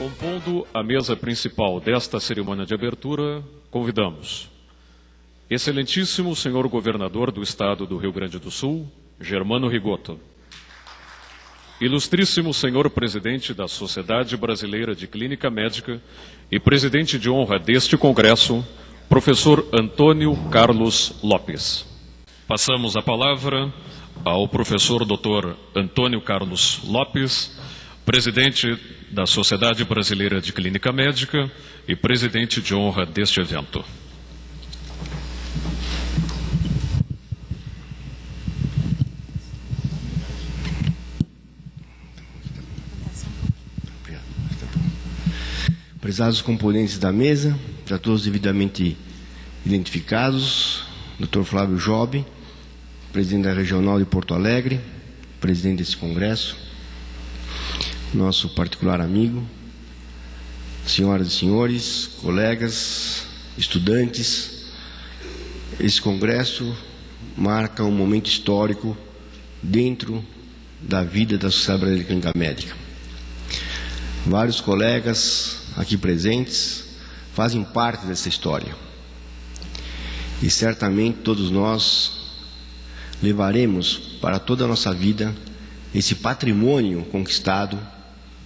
Compondo a mesa principal desta cerimônia de abertura, convidamos Excelentíssimo Senhor Governador do Estado do Rio Grande do Sul, Germano Rigoto. Ilustríssimo Senhor Presidente da Sociedade Brasileira de Clínica Médica e Presidente de honra deste Congresso, Professor Antônio Carlos Lopes. Passamos a palavra ao Professor Dr. Antônio Carlos Lopes, Presidente da Sociedade Brasileira de Clínica Médica e Presidente de honra deste evento. Prezados componentes da mesa, já todos devidamente identificados, Dr. Flávio Job, presidente da Regional de Porto Alegre, presidente desse congresso, nosso particular amigo, senhoras e senhores, colegas, estudantes, esse congresso marca um momento histórico dentro da vida da Sociedade Brasileira de Clínica Médica. Vários colegas aqui presentes fazem parte dessa história. E certamente todos nós levaremos para toda a nossa vida esse patrimônio conquistado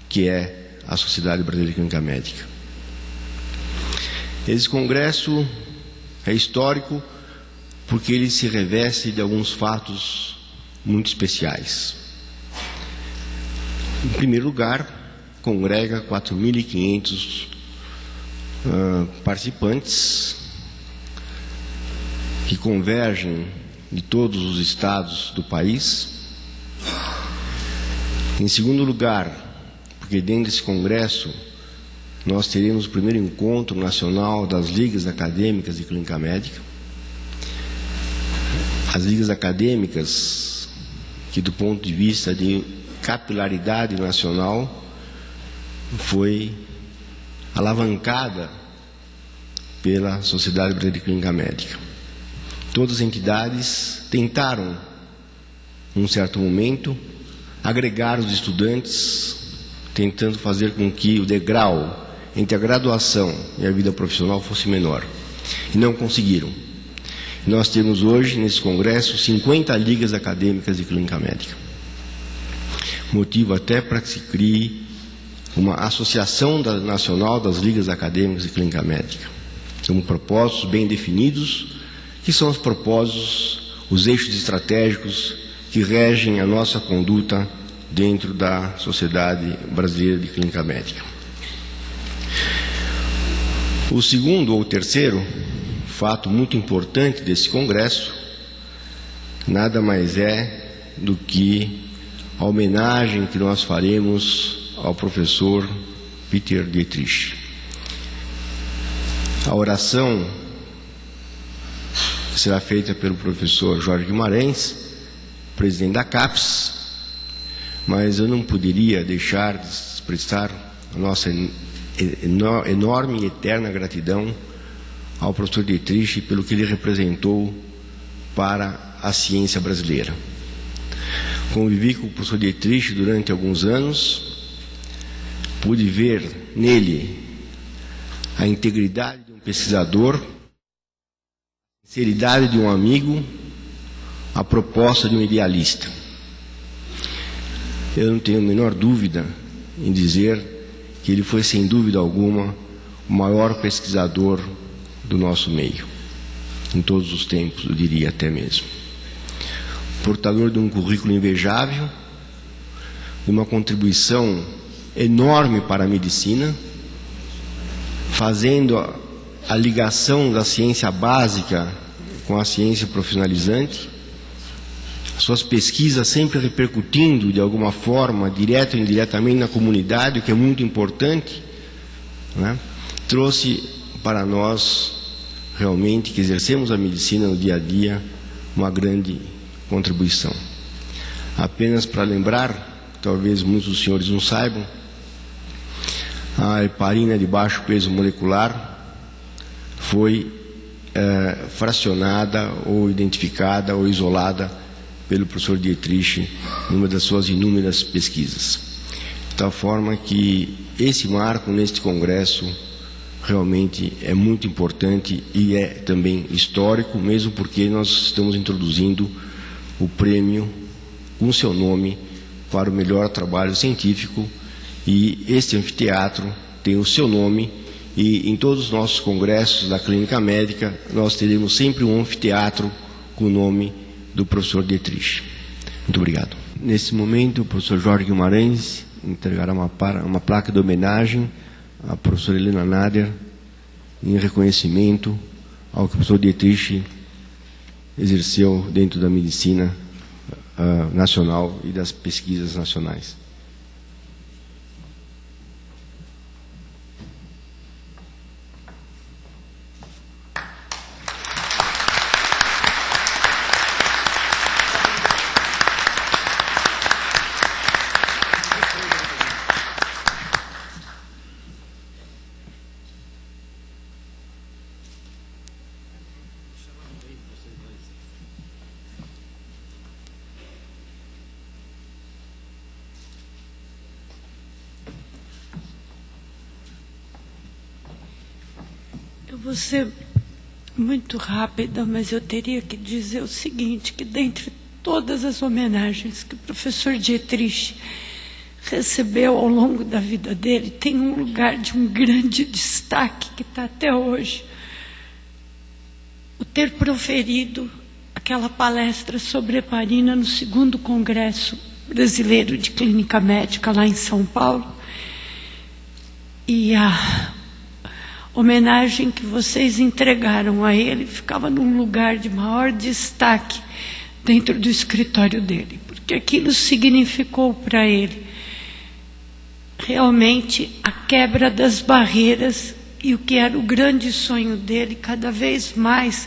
que é a Sociedade Brasileira de Clínica Médica. Esse congresso é histórico porque ele se reveste de alguns fatos muito especiais. Em primeiro lugar, congrega 4.500 participantes que convergem de todos os estados do país. Em segundo lugar, porque dentro desse congresso nós teremos o primeiro encontro nacional das ligas acadêmicas de clínica médica. As ligas acadêmicas que, do ponto de vista de capilaridade nacional, foi alavancada pela Sociedade Brasileira de Clínica Médica. Todas as entidades tentaram, num certo momento, agregar os estudantes, tentando fazer com que o degrau entre a graduação e a vida profissional fosse menor. E não conseguiram. Nós temos hoje, nesse congresso, 50 ligas acadêmicas de clínica médica. Motivo até para que se crie uma associação nacional das ligas acadêmicas de clínica médica. São propósitos bem definidos, que são os propósitos, os eixos estratégicos que regem a nossa conduta dentro da Sociedade Brasileira de Clínica Médica. O segundo ou terceiro fato muito importante desse congresso nada mais é do que a homenagem que nós faremos ao professor Peter Dietrich. A oração será feita pelo professor Jorge Guimarães, presidente da CAPES, mas eu não poderia deixar de expressar a nossa enorme e eterna gratidão ao professor Dietrich pelo que ele representou para a ciência brasileira. Convivi com o professor Dietrich durante alguns anos, pude ver nele a integridade de um pesquisador, a sinceridade de um amigo, a proposta de um idealista. Eu não tenho a menor dúvida em dizer que ele foi, sem dúvida alguma, o maior pesquisador do nosso meio, em todos os tempos, eu diria até mesmo. Portador de um currículo invejável, de uma contribuição enorme para a medicina, fazendo a ligação da ciência básica com a ciência profissionalizante, suas pesquisas sempre repercutindo de alguma forma, direta ou indiretamente, na comunidade, o que é muito importante, né? Trouxe para nós, realmente, que exercemos a medicina no dia a dia, uma grande contribuição. Apenas para lembrar, talvez muitos dos senhores não saibam, a heparina de baixo peso molecular foi fracionada ou identificada ou isolada pelo professor Dietrich numa das suas inúmeras pesquisas. tal forma que esse marco neste congresso realmente é muito importante e é também histórico, mesmo porque nós estamos introduzindo o prêmio com seu nome para o melhor trabalho científico, e este anfiteatro tem o seu nome, e em todos os nossos congressos da Clínica Médica nós teremos sempre um anfiteatro com o nome do professor Dietrich. Muito obrigado. Nesse momento, o professor Jorge Guimarães entregará uma placa de homenagem à professora Helena Nader, em reconhecimento ao que o professor Dietrich exerceu dentro da medicina nacional e das pesquisas nacionais. Eu vou ser muito rápida, mas eu teria que dizer o seguinte, que dentre todas as homenagens que o professor Dietrich recebeu ao longo da vida dele, tem um lugar de um grande destaque que está até hoje. O ter proferido aquela palestra sobre heparina no 2º Congresso Brasileiro de Clínica Médica, lá em São Paulo, e a homenagem que vocês entregaram a ele ficava num lugar de maior destaque dentro do escritório dele, porque aquilo significou para ele realmente a quebra das barreiras e o que era o grande sonho dele, cada vez mais,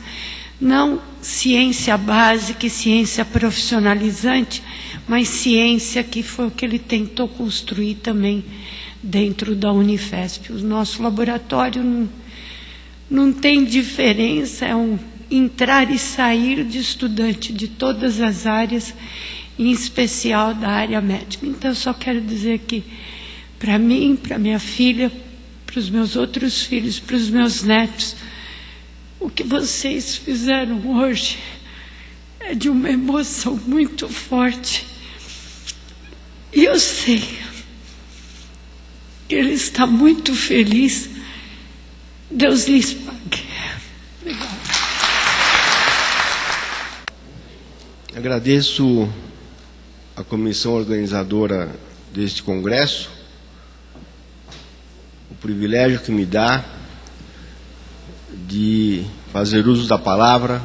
não ciência básica e ciência profissionalizante, mas ciência que foi o que ele tentou construir também dentro da Unifesp. O nosso laboratório não tem diferença, é um entrar e sair de estudante de todas as áreas, em especial da área médica. Então, eu só quero dizer que, para mim, para minha filha, para os meus outros filhos, para os meus netos, o que vocês fizeram hoje é de uma emoção muito forte. E eu sei, ele está muito feliz. Deus lhes pague. Obrigada. Agradeço a comissão organizadora deste congresso o privilégio que me dá de fazer uso da palavra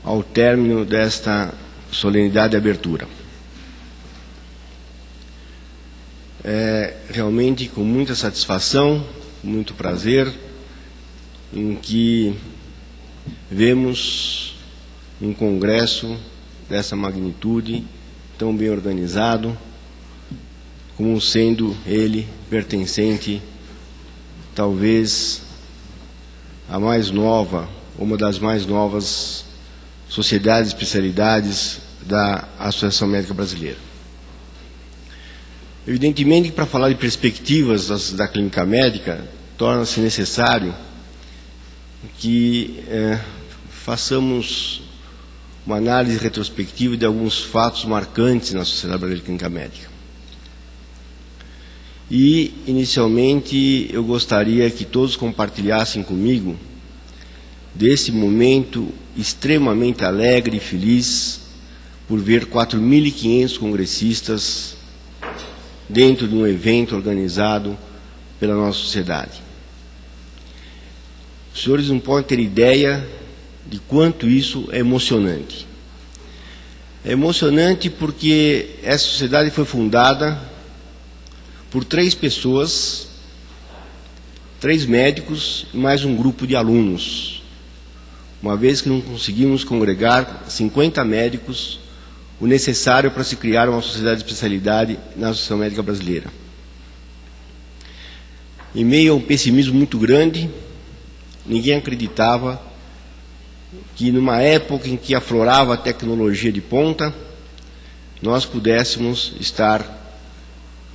ao término desta solenidade de abertura. É realmente com muita satisfação, com muito prazer, em que vemos um congresso dessa magnitude, tão bem organizado, como sendo ele pertencente, talvez, a mais nova, uma das mais novas sociedades e especialidades da Associação Médica Brasileira. Evidentemente que para falar de perspectivas da clínica médica, torna-se necessário que façamos uma análise retrospectiva de alguns fatos marcantes na Sociedade Brasileira de Clínica Médica. E, inicialmente, eu gostaria que todos compartilhassem comigo desse momento extremamente alegre e feliz por ver 4.500 congressistas dentro de um evento organizado pela nossa sociedade. Os senhores não podem ter ideia de quanto isso é emocionante. É emocionante porque essa sociedade foi fundada por 3 pessoas, 3 médicos e mais um grupo de alunos, uma vez que não conseguimos congregar 50 médicos, o necessário para se criar uma sociedade de especialidade na Associação Médica Brasileira. Em meio a um pessimismo muito grande, ninguém acreditava que numa época em que aflorava a tecnologia de ponta, nós pudéssemos estar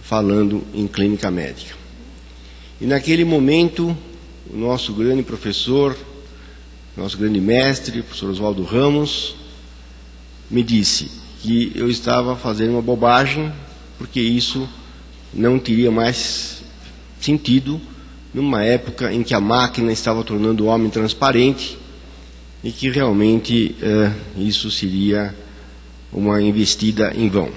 falando em clínica médica. E naquele momento, o nosso grande professor, nosso grande mestre, o professor Oswaldo Ramos, me disse que eu estava fazendo uma bobagem, porque isso não teria mais sentido numa época em que a máquina estava tornando o homem transparente e que realmente isso seria uma investida em vão.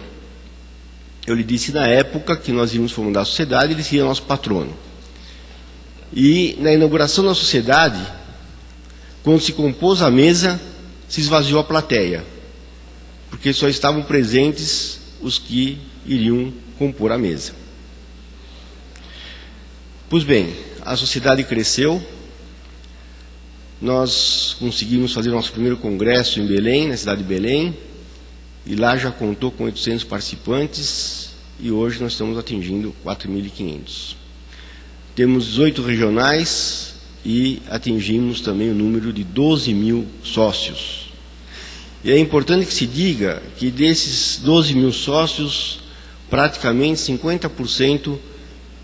Eu lhe disse na época que nós íamos fundar a sociedade, ele seria nosso patrono. E na inauguração da sociedade, quando se compôs a mesa, se esvaziou a plateia, porque só estavam presentes os que iriam compor a mesa. Pois bem, a sociedade cresceu, nós conseguimos fazer nosso primeiro congresso em Belém, na cidade de Belém, e lá já contou com 800 participantes, e hoje nós estamos atingindo 4.500. Temos 18 regionais e atingimos também o número de 12.000 sócios. E é importante que se diga que desses 12.000 sócios, praticamente 50%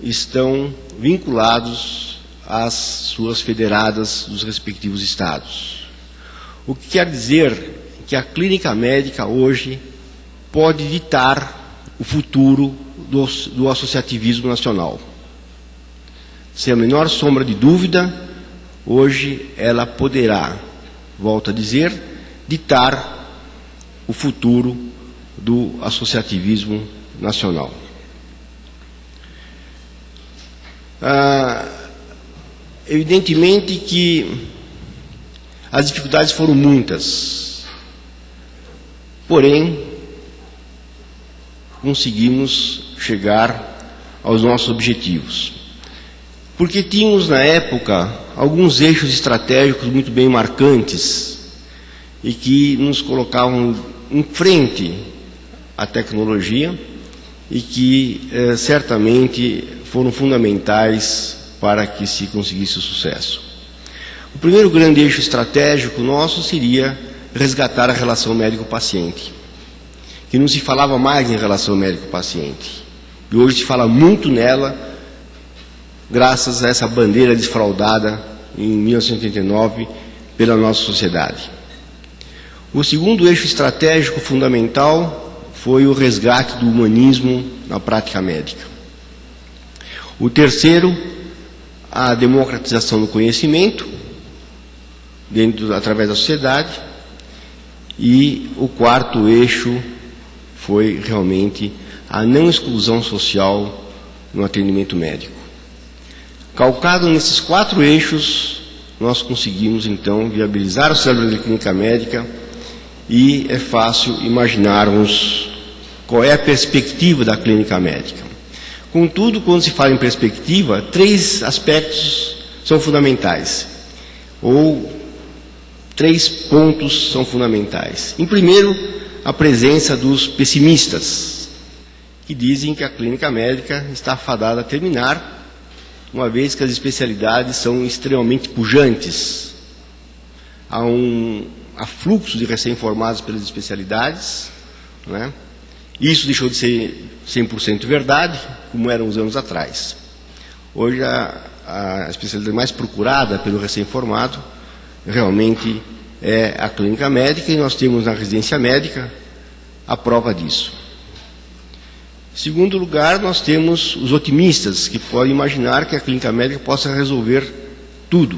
estão vinculados às suas federadas dos respectivos estados. O que quer dizer que a clínica médica hoje pode ditar o futuro do associativismo nacional. Sem a menor sombra de dúvida, hoje ela poderá, volto a dizer, ditar o futuro do associativismo nacional. Evidentemente que as dificuldades foram muitas, porém conseguimos chegar aos nossos objetivos. Porque tínhamos na época alguns eixos estratégicos muito bem marcantes e que nos colocavam em frente à tecnologia e que certamente foram fundamentais para que se conseguisse o sucesso. O primeiro grande eixo estratégico nosso seria resgatar a relação médico-paciente, que não se falava mais em relação médico-paciente, e hoje se fala muito nela, graças a essa bandeira desfraudada em 1989 pela nossa sociedade. O segundo eixo estratégico fundamental foi o resgate do humanismo na prática médica. O terceiro, a democratização do conhecimento através da sociedade. E o quarto eixo foi realmente a não exclusão social no atendimento médico. Calcado nesses 4 eixos, nós conseguimos então viabilizar o Sociedade Brasileira de Clínica Médica, e é fácil imaginarmos qual é a perspectiva da clínica médica. Contudo, quando se fala em perspectiva, 3 aspectos são fundamentais, ou 3 pontos são fundamentais. Em primeiro, a presença dos pessimistas, que dizem que a clínica médica está fadada a terminar, uma vez que as especialidades são extremamente pujantes. Há fluxo de recém-formados pelas especialidades, né? Isso deixou de ser 100% verdade, como era uns anos atrás. Hoje a especialidade mais procurada pelo recém-formado realmente é a clínica médica, e nós temos na residência médica a prova disso. Em segundo lugar, nós temos os otimistas, que podem imaginar que a clínica médica possa resolver tudo.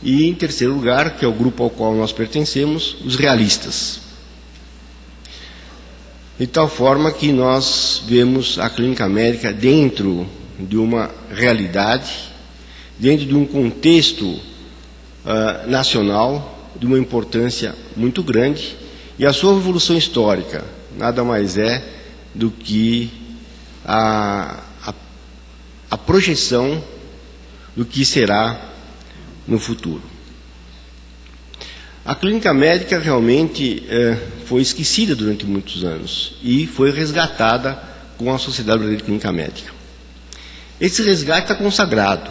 E, em terceiro lugar, que é o grupo ao qual nós pertencemos, os realistas. De tal forma que nós vemos a clínica médica dentro de uma realidade, dentro de um contexto nacional, de uma importância muito grande, e a sua evolução histórica nada mais é do que a projeção do que será no futuro. A clínica médica realmente foi esquecida durante muitos anos e foi resgatada com a Sociedade Brasileira de Clínica Médica. Esse resgate está consagrado,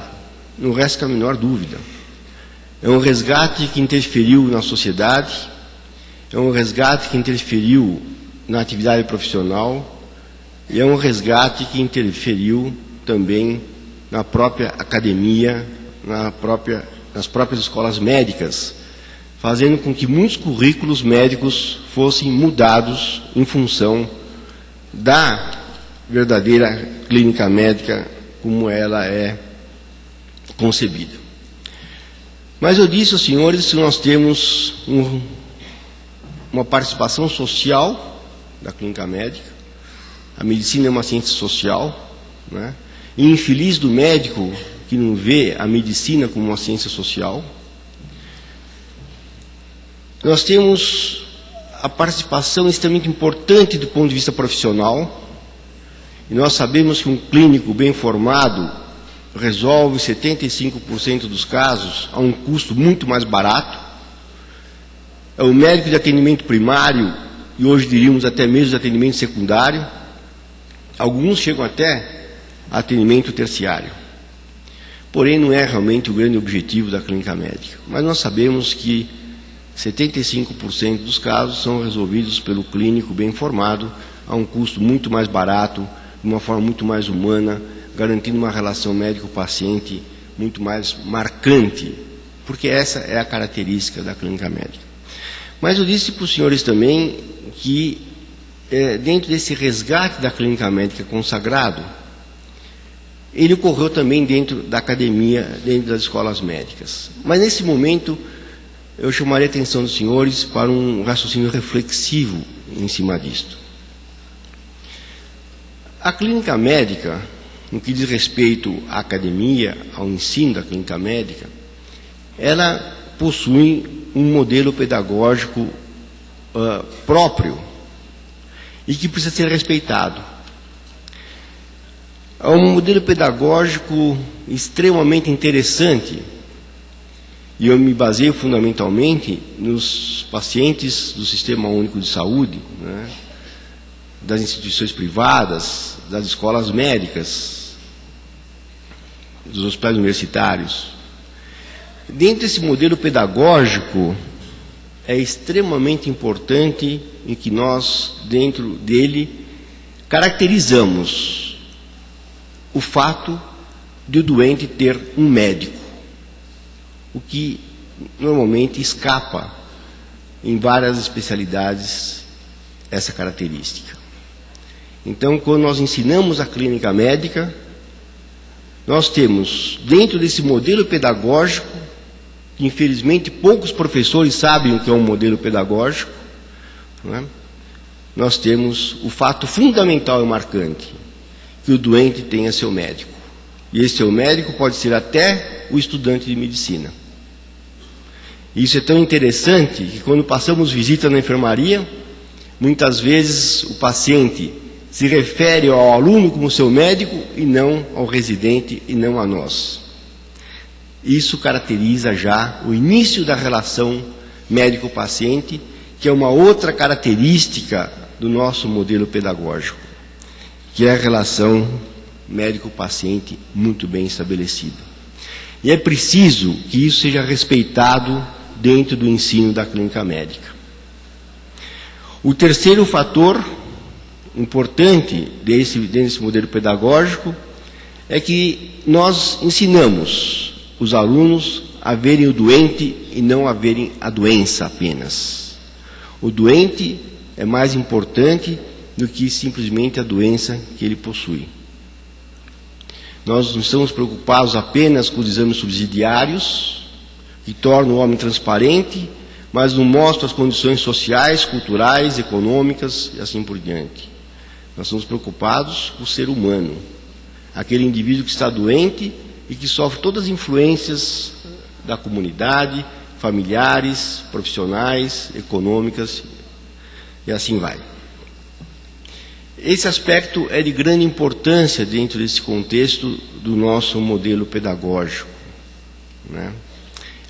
não resta a menor dúvida. É um resgate que interferiu na sociedade, é um resgate que interferiu na atividade profissional, e é um resgate que interferiu também na própria academia, nas próprias escolas médicas, fazendo com que muitos currículos médicos fossem mudados em função da verdadeira clínica médica como ela é concebida. Mas eu disse aos senhores que nós temos uma participação social da clínica médica. A medicina é uma ciência social, né? E infeliz do médico que não vê a medicina como uma ciência social. Nós temos a participação extremamente importante do ponto de vista profissional, e nós sabemos que um clínico bem formado resolve 75% dos casos a um custo muito mais barato. É o médico de atendimento primário, e hoje diríamos até mesmo de atendimento secundário. Alguns chegam até a atendimento terciário. Porém, não é realmente o grande objetivo da clínica médica. Mas nós sabemos que 75% dos casos são resolvidos pelo clínico bem formado a um custo muito mais barato, de uma forma muito mais humana, garantindo uma relação médico-paciente muito mais marcante, porque essa é a característica da clínica médica. Mas eu disse para os senhores também que, dentro desse resgate da clínica médica consagrado, ele ocorreu também dentro da academia, dentro das escolas médicas. Mas nesse momento, eu chamaria a atenção dos senhores para um raciocínio reflexivo em cima disto. A clínica médica, no que diz respeito à academia, ao ensino da clínica médica, ela possui um modelo pedagógico próprio e que precisa ser respeitado. É um modelo pedagógico extremamente interessante, e eu me baseio fundamentalmente nos pacientes do Sistema Único de Saúde, né, das instituições privadas, das escolas médicas, dos hospitais universitários. Dentro desse modelo pedagógico, é extremamente importante em que nós, dentro dele, caracterizamos o fato de o doente ter um médico, o que normalmente escapa em várias especialidades essa característica. Então, quando nós ensinamos a clínica médica, nós temos, dentro desse modelo pedagógico, que infelizmente poucos professores sabem o que é um modelo pedagógico, não é? Nós temos o fato fundamental e marcante, que o doente tenha seu médico. E esse seu médico pode ser até o estudante de medicina. Isso é tão interessante que quando passamos visita na enfermaria, muitas vezes o paciente se refere ao aluno como seu médico e não ao residente e não a nós. Isso caracteriza já o início da relação médico-paciente, que é uma outra característica do nosso modelo pedagógico, que é a relação médico-paciente muito bem estabelecida. E é preciso que isso seja respeitado dentro do ensino da clínica médica. O terceiro fator importante desse modelo pedagógico é que nós ensinamos os alunos a verem o doente e não a verem a doença apenas. O doente é mais importante do que simplesmente a doença que ele possui. Nós não estamos preocupados apenas com os exames subsidiários, que tornam o homem transparente, mas não mostram as condições sociais, culturais, econômicas e assim por diante. Nós estamos preocupados com o ser humano, aquele indivíduo que está doente e que sofre todas as influências da comunidade, familiares, profissionais, econômicas, e assim vai. Esse aspecto é de grande importância dentro desse contexto do nosso modelo pedagógico, né?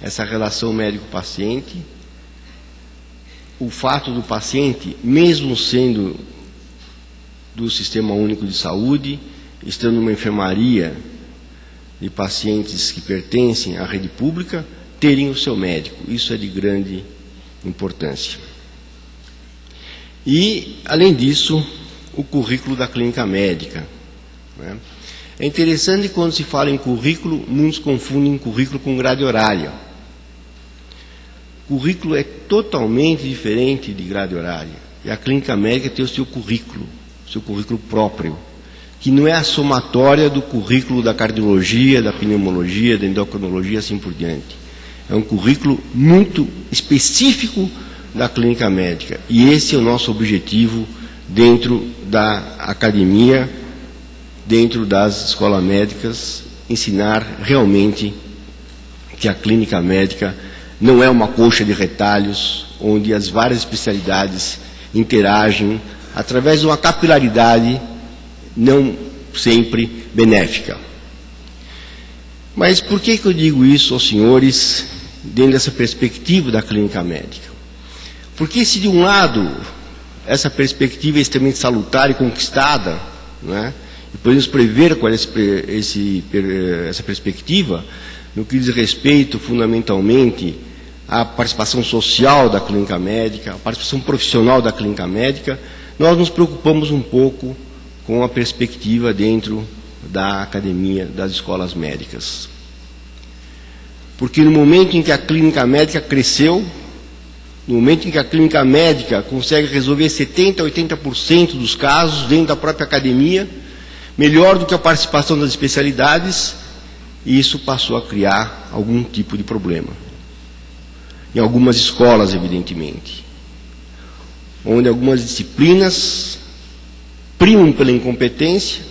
Essa relação médico-paciente, o fato do paciente, mesmo sendo do Sistema Único de Saúde, estando numa enfermaria de pacientes que pertencem à rede pública, terem o seu médico. Isso é de grande importância. E, além disso, o currículo da clínica médica, né? É interessante que quando se fala em currículo, muitos confundem currículo com grade horária. Currículo é totalmente diferente de grade horária. E a clínica médica tem o seu currículo próprio, que não é a somatória do currículo da cardiologia, da pneumologia, da endocrinologia, assim por diante. É um currículo muito específico da clínica médica. E esse é o nosso objetivo dentro da academia, dentro das escolas médicas, ensinar realmente que a clínica médica não é uma colcha de retalhos, onde as várias especialidades interagem através de uma capilaridade não sempre benéfica. Mas por que eu digo isso aos senhores dentro dessa perspectiva da clínica médica? Porque se de um lado essa perspectiva é extremamente salutar e conquistada, né, e podemos prever qual é essa perspectiva, no que diz respeito fundamentalmente à participação social da clínica médica, a participação profissional da clínica médica, nós nos preocupamos um pouco com a perspectiva dentro da academia, das escolas médicas. Porque no momento em que a clínica médica cresceu, no momento em que a clínica médica consegue resolver 70% a 80% dos casos dentro da própria academia, melhor do que a participação das especialidades, isso passou a criar algum tipo de problema. Em algumas escolas, evidentemente, onde algumas disciplinas primam pela incompetência,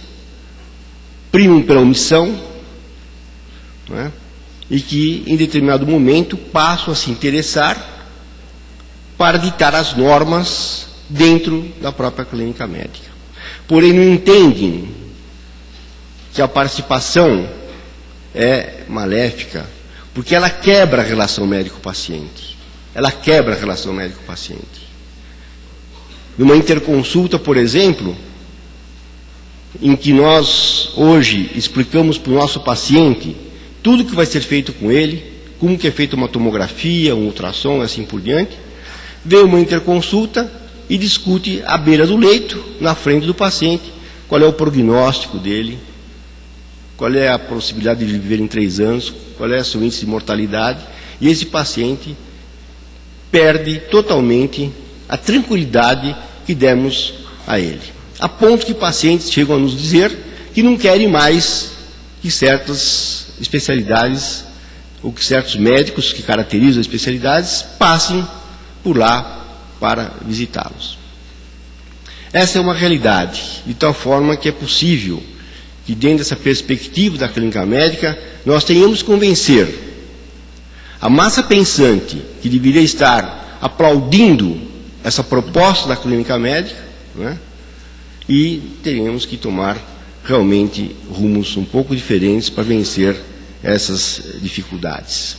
primam pela omissão, né, e que, em determinado momento, passam a se interessar para ditar as normas dentro da própria clínica médica. Porém, não entendem que a participação é maléfica, porque ela quebra a relação médico-paciente. Ela quebra a relação médico-paciente. Numa interconsulta, por exemplo, em que nós hoje explicamos para o nosso paciente tudo que vai ser feito com ele, como que é feita uma tomografia, um ultrassom, assim por diante, vem uma interconsulta e discute à beira do leito, na frente do paciente, qual é o prognóstico dele, qual é a possibilidade de viver em 3 anos, qual é o seu índice de mortalidade, e esse paciente perde totalmente a tranquilidade que demos a ele. A ponto que pacientes chegam a nos dizer que não querem mais que certas especialidades, ou que certos médicos que caracterizam as especialidades, passem por lá para visitá-los. Essa é uma realidade, de tal forma que é possível que dentro dessa perspectiva da clínica médica, nós tenhamos que convencer a massa pensante que deveria estar aplaudindo essa proposta da clínica médica, né, e teremos que tomar realmente rumos um pouco diferentes para vencer essas dificuldades.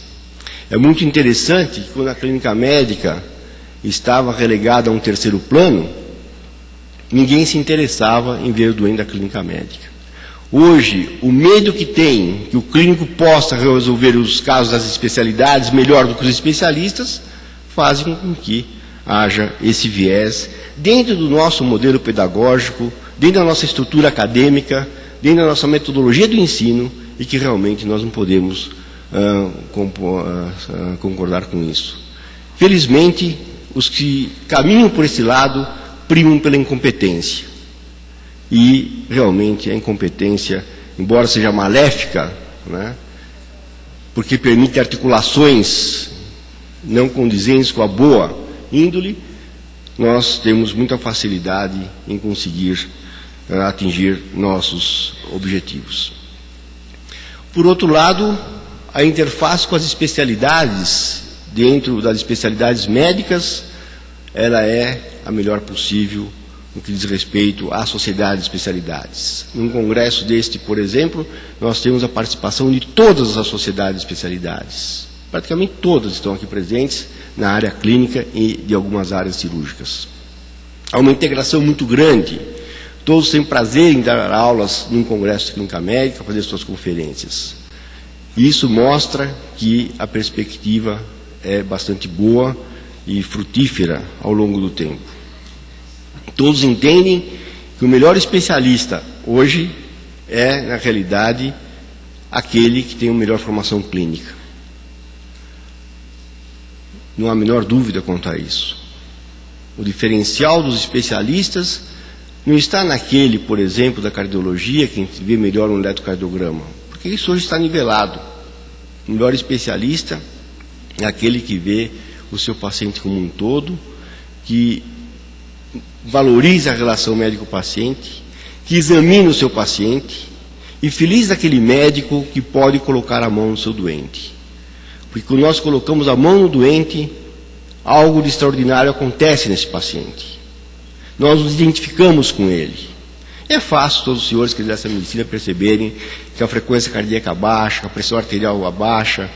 É muito interessante que quando a clínica médica estava relegada a um terceiro plano, ninguém se interessava em ver o doente da clínica médica. Hoje, o medo que tem que o clínico possa resolver os casos das especialidades melhor do que os especialistas, fazem com que haja esse viés dentro do nosso modelo pedagógico, dentro da nossa estrutura acadêmica, dentro da nossa metodologia do ensino, e que realmente nós não podemos concordar com isso. Felizmente, os que caminham por esse lado primam pela incompetência. E, realmente, a incompetência, embora seja maléfica, né, porque permite articulações não condizentes com a boa índole, nós temos muita facilidade em conseguir atingir nossos objetivos. Por outro lado, a interface com as especialidades, dentro das especialidades médicas, ela é a melhor possível no que diz respeito à sociedade de especialidades. Num congresso deste, por exemplo, nós temos a participação de todas as sociedades de especialidades. Praticamente todas estão aqui presentes na área clínica e de algumas áreas cirúrgicas. Há uma integração muito grande. Todos têm prazer em dar aulas num congresso de clínica médica, fazer suas conferências. E isso mostra que a perspectiva é bastante boa e frutífera ao longo do tempo. Todos entendem que o melhor especialista hoje é, na realidade, aquele que tem a melhor formação clínica. Não há a menor dúvida quanto a isso. O diferencial dos especialistas não está naquele, por exemplo, da cardiologia, que vê melhor um eletrocardiograma, porque isso hoje está nivelado. O melhor especialista é aquele que vê o seu paciente como um todo, que valoriza a relação médico-paciente, que examina o seu paciente, e feliz daquele médico que pode colocar a mão no seu doente. Porque quando nós colocamos a mão no doente, algo de extraordinário acontece nesse paciente. Nós nos identificamos com ele. É fácil todos os senhores que dessa medicina perceberem que a frequência cardíaca baixa, a pressão arterial abaixa,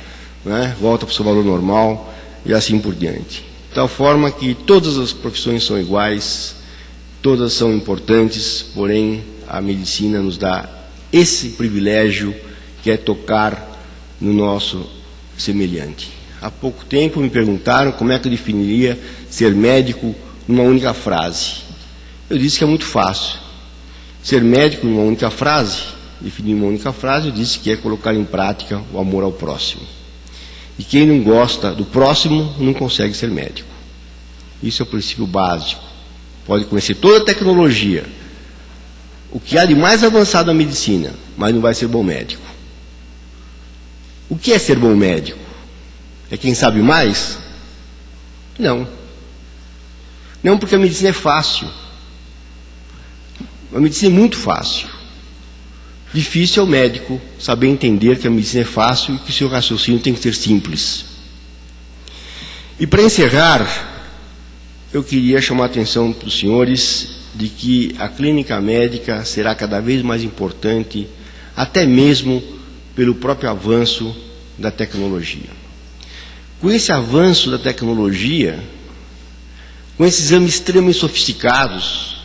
né, volta para o seu valor normal e assim por diante. De tal forma que todas as profissões são iguais, todas são importantes, porém a medicina nos dá esse privilégio que é tocar no nosso semelhante. Há pouco tempo me perguntaram como é que eu definiria ser médico numa única frase. Eu disse que é muito fácil. Ser médico numa única frase, definir uma única frase, eu disse que é colocar em prática o amor ao próximo. E quem não gosta do próximo não consegue ser médico. Isso é o princípio básico. Pode conhecer toda a tecnologia, o que há de mais avançado na medicina, mas não vai ser bom médico. O que é ser bom médico? É quem sabe mais? Não. Não, porque a medicina é fácil. A medicina é muito fácil. Difícil é o médico saber entender que a medicina é fácil e que o seu raciocínio tem que ser simples. E para encerrar, eu queria chamar a atenção para os senhores de que a clínica médica será cada vez mais importante, até mesmo pelo próprio avanço da tecnologia. Com esse avanço da tecnologia, com esses exames extremamente sofisticados,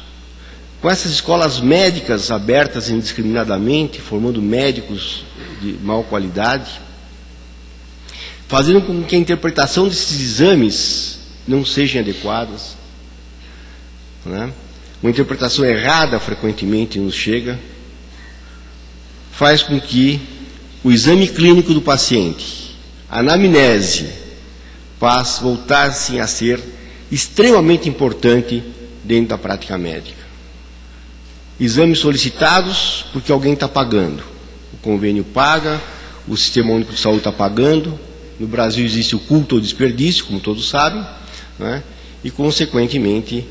com essas escolas médicas abertas indiscriminadamente, formando médicos de má qualidade, fazendo com que a interpretação desses exames não sejam adequadas, né? Uma interpretação errada frequentemente nos chega, faz com que o exame clínico do paciente, a anamnese, passe voltar-se a ser extremamente importante dentro da prática médica. Exames solicitados porque alguém está pagando. O convênio paga, o Sistema Único de Saúde está pagando. No Brasil existe o culto ao desperdício, como todos sabem, né? E, consequentemente,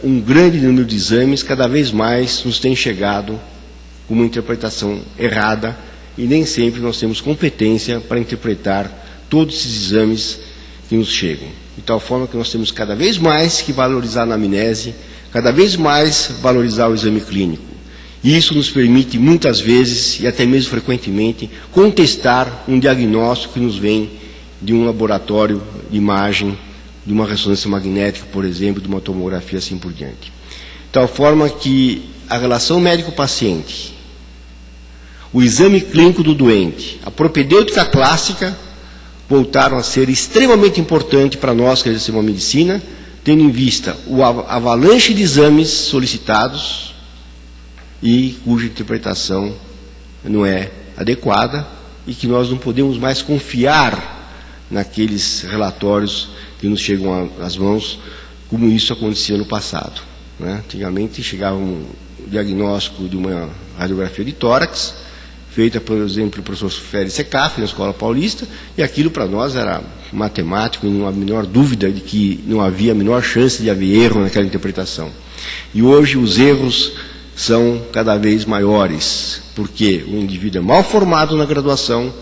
um grande número de exames cada vez mais nos tem chegado com uma interpretação errada e nem sempre nós temos competência para interpretar todos esses exames que nos chegam. De tal forma que nós temos cada vez mais que valorizar a anamnese, cada vez mais valorizar o exame clínico. E isso nos permite, muitas vezes, e até mesmo frequentemente, contestar um diagnóstico que nos vem de um laboratório de imagem, de uma ressonância magnética, por exemplo, de uma tomografia, assim por diante. De tal forma que a relação médico-paciente, o exame clínico do doente, a propedêutica clássica, voltaram a ser extremamente importantes para nós que exercemos a medicina, tendo em vista o avalanche de exames solicitados e cuja interpretação não é adequada e que nós não podemos mais confiar naqueles relatórios que nos chegam às mãos, como isso acontecia no passado, né? Antigamente chegava um diagnóstico de uma radiografia de tórax, feita, por exemplo, pelo professor Félix Secaf, na Escola Paulista, e aquilo para nós era matemático, e não há a menor dúvida de que não havia a menor chance de haver erro naquela interpretação. E hoje os erros são cada vez maiores, porque o indivíduo é mal formado na graduação,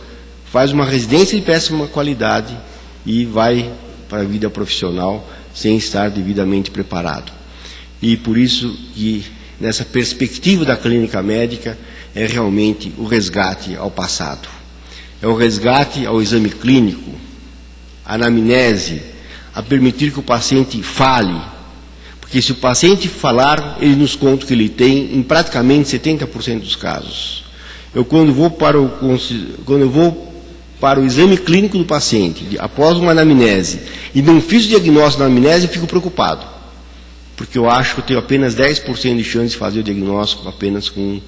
faz uma residência de péssima qualidade e vai para a vida profissional sem estar devidamente preparado. E por isso que, nessa perspectiva da clínica médica, é realmente o resgate ao passado. É o resgate ao exame clínico, a anamnese, a permitir que o paciente fale. Porque se o paciente falar, ele nos conta o que ele tem em praticamente 70% dos casos. Quando eu vou para o exame clínico do paciente, após uma anamnese, e não fiz o diagnóstico da anamnese, eu fico preocupado. porque eu acho que eu tenho apenas 10% de chance de fazer o diagnóstico apenas com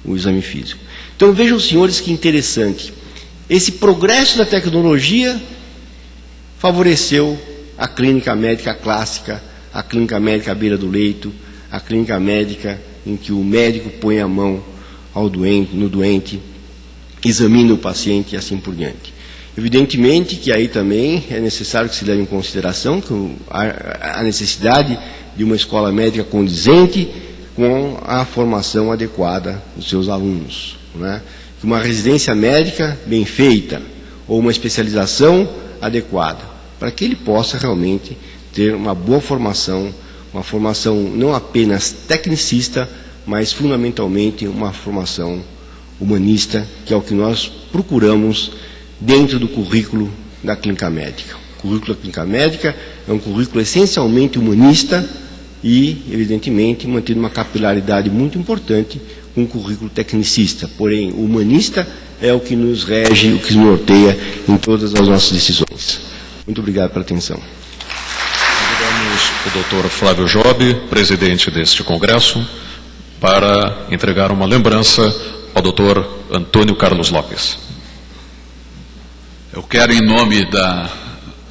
o exame físico. Então vejam, senhores, que interessante. Esse progresso da tecnologia favoreceu a clínica médica clássica, a clínica médica à beira do leito, a clínica médica em que o médico põe a mão no doente, examina o paciente e assim por diante. Evidentemente que aí também é necessário que se leve em consideração que a necessidade de uma escola médica condizente com a formação adequada dos seus alunos, né? Que uma residência médica bem feita ou uma especialização adequada, para que ele possa realmente ter uma boa formação, uma formação não apenas tecnicista, mas fundamentalmente uma formação humanista, que é o que nós procuramos dentro do currículo da clínica médica. O currículo da clínica médica é um currículo essencialmente humanista e, evidentemente, mantendo uma capilaridade muito importante com o currículo tecnicista. Porém, o humanista é o que nos rege, o que nos norteia em todas as nossas decisões. Muito obrigado pela atenção. Convidamos o Dr. Flávio Job, presidente deste congresso, para entregar uma lembrança ao Dr. Antônio Carlos Lopes. Eu quero, em nome da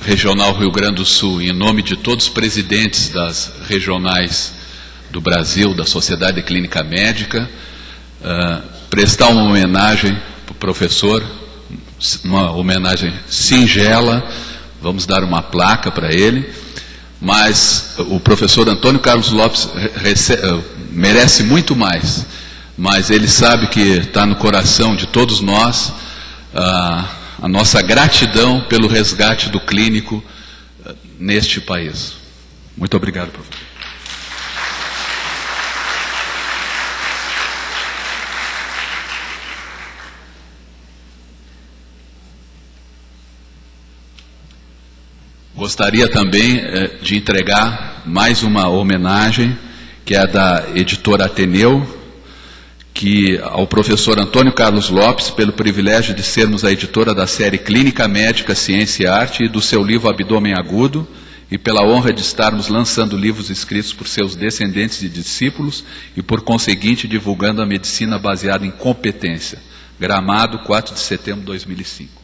Regional Rio Grande do Sul, em nome de todos os presidentes das regionais do Brasil, da Sociedade Clínica Médica, prestar uma homenagem para o professor, uma homenagem singela. Vamos dar uma placa para ele, mas o professor Antônio Carlos Lopes merece muito mais, mas ele sabe que está no coração de todos nós a nossa gratidão pelo resgate do clínico neste país. Muito obrigado, professor. Gostaria também de entregar mais uma homenagem, que é a da editora Ateneu, que ao professor Antônio Carlos Lopes, pelo privilégio de sermos a editora da série Clínica Médica, Ciência e Arte e do seu livro Abdômen Agudo, e pela honra de estarmos lançando livros escritos por seus descendentes e discípulos e, por conseguinte, divulgando a medicina baseada em competência. Gramado, 4 de setembro de 2005.